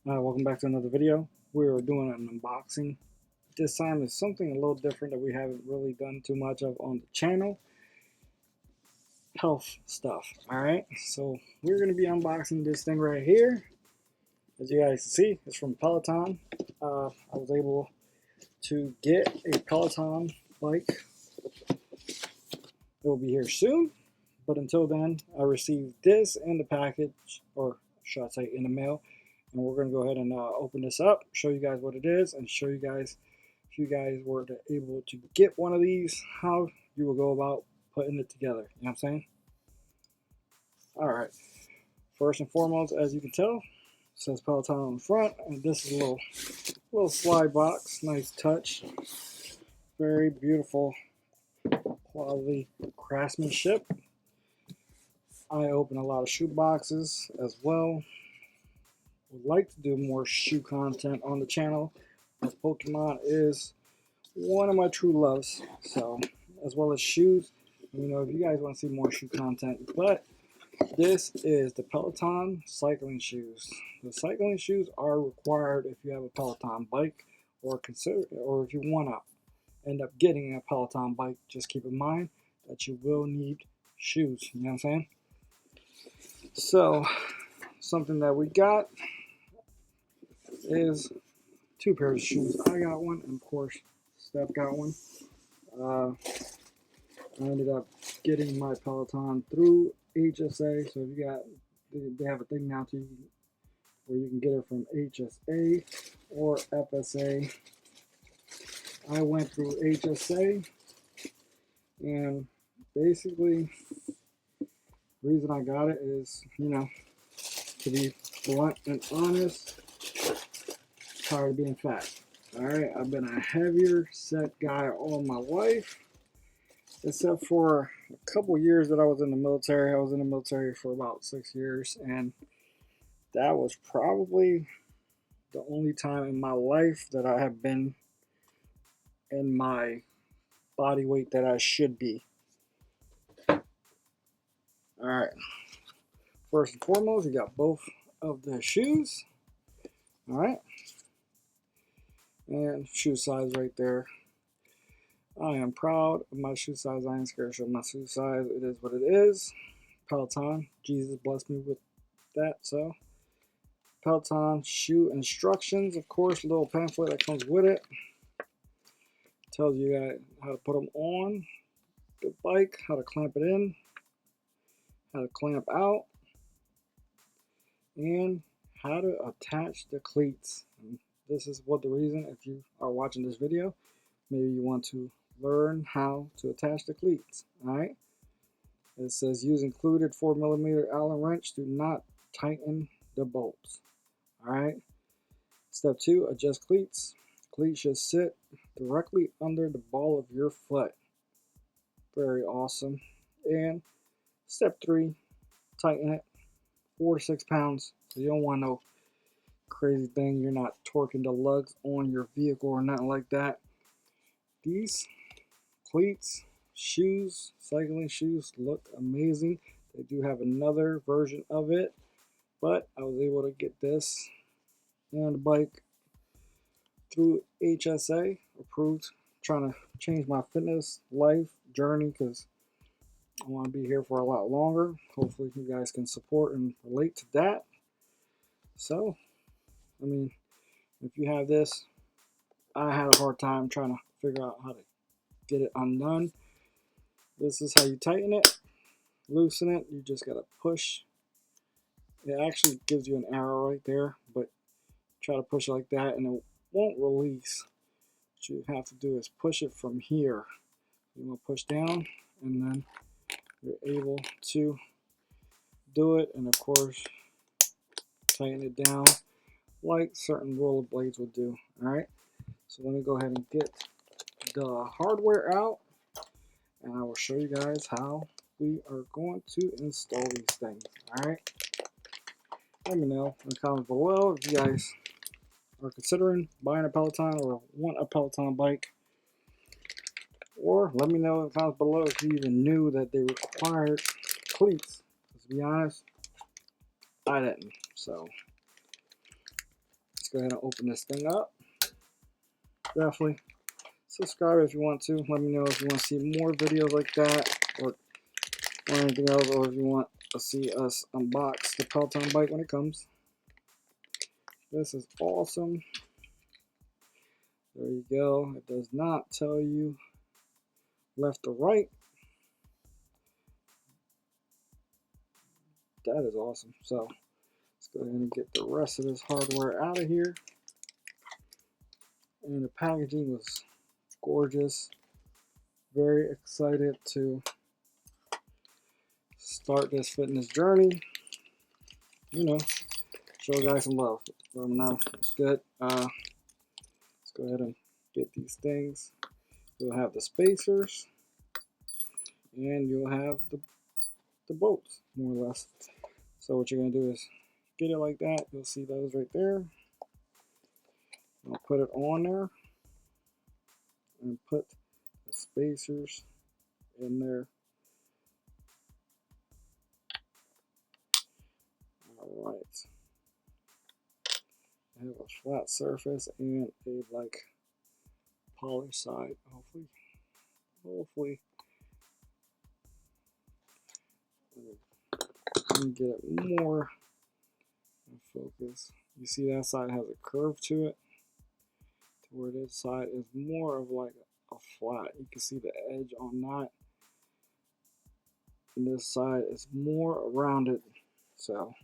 Welcome back to another video. We're doing an unboxing. This time is something a little different that we haven't really done too much of on the channel. Health stuff. Alright, so we're going to be unboxing this thing right here. As you guys can see, it's from Peloton. I was able to get a Peloton bike. It will be here soon, but until then, I received this in the package, or should I say in the mail. And we're going to go ahead and open this up, show you guys what it is, and show you guys, if you guys were able to get one of these, how you will go about putting it together. You know what I'm saying? Alright. First and foremost, as you can tell, it says Peloton on the front, and this is a little slide box. Nice touch. Very beautiful quality craftsmanship. I open a lot of shoe boxes as well. Would like to do more shoe content on the channel, as Pokemon is one of my true loves. So, as well as shoes, you know, if you guys want to see more shoe content. But this is the Peloton cycling shoes. The cycling shoes are required if you have a Peloton bike, or if you want to end up getting a Peloton bike. Just keep in mind that you will need shoes. You know what I'm saying? So, something that we got is two pairs of shoes. I got one, and of course Steph got one. I ended up getting my Peloton through HSA, so if you got, they have a thing now too where you can get it from HSA or FSA. I went through HSA, and basically the reason I got it is, you know, to be blunt and honest, tired of being fat. Alright, I've been a heavier set guy all my life, except for a couple years that I was in the military. I was in the military for about 6 years, and that was probably the only time in my life that I have been in my body weight that I should be. Alright, first and foremost, we got both of the shoes. Alright, and shoe size right there. I am proud of my shoe size. I ain't scared to show my shoe size. It is what it is. Peloton, Jesus blessed me with that. So Peloton shoe instructions, of course, a little pamphlet that comes with it. Tells you guys how to put them on the bike, how to clamp it in, how to clamp out, and how to attach the cleats. And this is what the reason, if you are watching this video, maybe you want to learn how to attach the cleats. Alright, it says use included 4mm Allen wrench, do not tighten the bolts. Alright, step 2, adjust cleats. Cleats should sit directly under the ball of your foot. Very awesome. And step 3, tighten it. 4 to 6 pounds. So you don't want no crazy thing. You're not torquing the lugs on your vehicle or nothing like that. These cleats, shoes, cycling shoes look amazing. They do have another version of it, but I was able to get this and the bike through HSA approved. Trying to change my fitness life journey because I want to be here for a lot longer. Hopefully you guys can support and relate to that. So, I mean, if you have this, I had a hard time trying to figure out how to get it undone. This is how you tighten it, loosen it. You just gotta push. It actually gives you an arrow right there, but try to push it like that and it won't release. What you have to do is push it from here. You want to push down, and then you're able to do it, and of course tighten it down like certain rollerblades would do. Alright, so let me go ahead and get the hardware out, and I will show you guys how we are going to install these things. Alright, let me know in the comments below if you guys are considering buying a Peloton or want a Peloton bike, or let me know in the comments below if you even knew that they required cleats. To be honest, I didn't. So Let's go ahead and open this thing up. Definitely subscribe if you want to. Let me know if you want to see more videos like that, or anything else, or if you want to see us unbox the Peloton bike when it comes. This is awesome. There you go. It does not tell you left or right. That is awesome. So let's go ahead and get the rest of this hardware out of here. And the packaging was gorgeous. Very excited to start this fitness journey. You know, show guys some love. Let them know it's good. Let's go ahead and get these things. You'll have the spacers, and you'll have the bolts, more or less. So what you're gonna do is get it like that. You'll see those right there. I'll put it on there and put the spacers in there. All right. I have a flat surface and a like polished side. Hopefully, let me get it more in focus. You see that side has a curve to it, to where this side is more of like a flat. You can see the edge on that. And this side is more rounded. So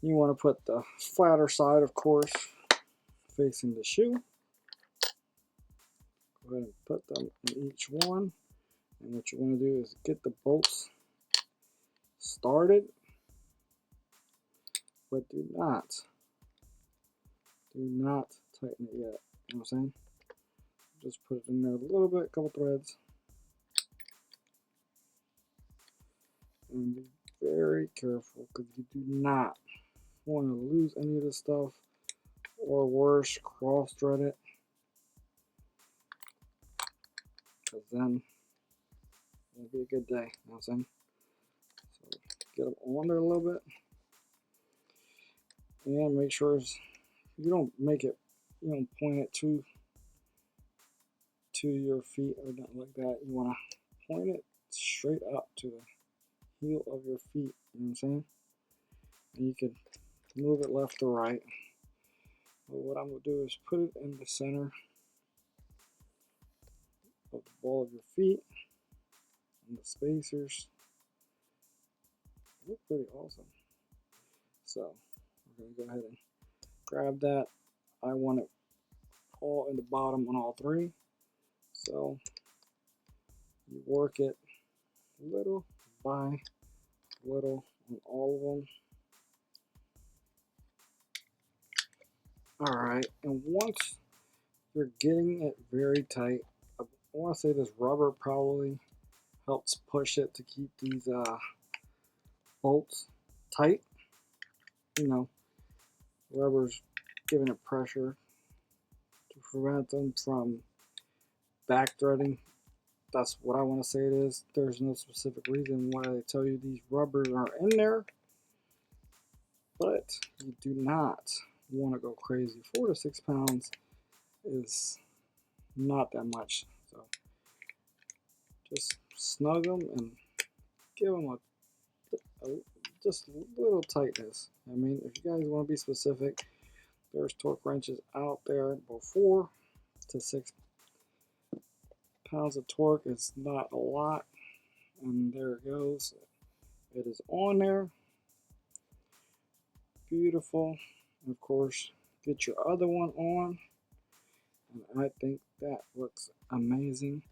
you want to put the flatter side, of course, facing the shoe. Go ahead and put them in each one. And what you want to do is get the bolts started, but do not tighten it yet. You know what I'm saying? Just put it in there a little bit, a couple threads. And be very careful, because you do not want to lose any of this stuff, or worse, cross thread it, because then it'll be a good day. You know what I'm saying? So get them on there a little bit, and make sure you don't make it, you don't point it to your feet or nothing like that. You want to point it straight up to the heel of your feet. You know what I'm saying? And you can move it left or right. But what I'm going to do is put it in the center of the ball of your feet, and the spacers look pretty awesome. So we're going to go ahead and grab that. I want it all in the bottom on all three. So you work it little by little on all of them. Alright, and once you're getting it very tight, I want to say this rubber probably helps push it to keep these bolts tight. You know, rubber's giving it pressure to prevent them from back threading. That's what I want to say it is. There's no specific reason why they tell you these rubbers are in there, but you do not want to go crazy. 4 to 6 pounds is not that much, so just snug them and give them just a little tightness. I mean, if you guys want to be specific, there's torque wrenches out there, about 4 to 6 pounds of torque. It's not a lot, and there it goes. It is on there. Beautiful. And of course, get your other one on, and I think that looks amazing.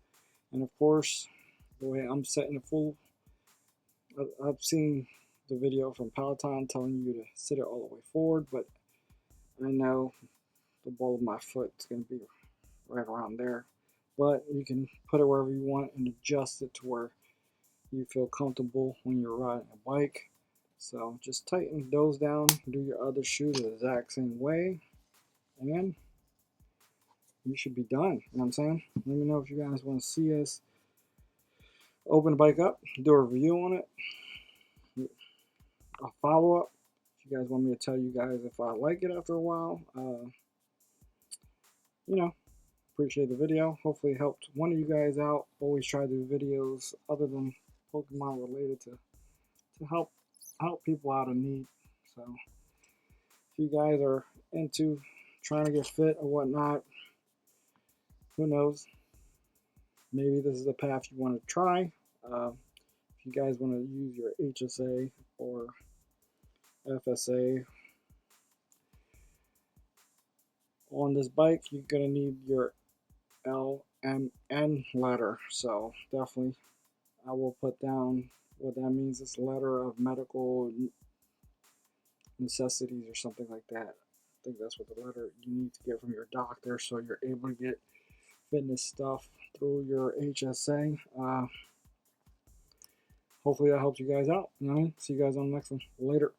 And of course, the way I'm setting the full, I've seen the video from Peloton telling you to sit it all the way forward, but I know the ball of my foot is going to be right around there. But you can put it wherever you want and adjust it to where you feel comfortable when you're riding a bike. So just tighten those down, do your other shoe the exact same way, and you should be done. You know what I'm saying? Let me know if you guys want to see us open the bike up, do a review on it, a follow-up. If If you guys want me to tell you guys if I like it after a while, you know, appreciate the video. Hopefully it helped one of you guys out. Always try to do videos other than Pokemon related to help people out in need. So if you guys are into trying to get fit or whatnot, who knows? Maybe this is the path you want to try. If you guys want to use your HSA or FSA on this bike, you're going to need your LMN letter. So definitely I will put down what that means. It's a letter of medical necessities or something like that. I think that's what the letter you need to get from your doctor, so you're able to get fitness stuff through your HSA. Hopefully that helps you guys out. You know what I mean? See you guys on the next one. Later.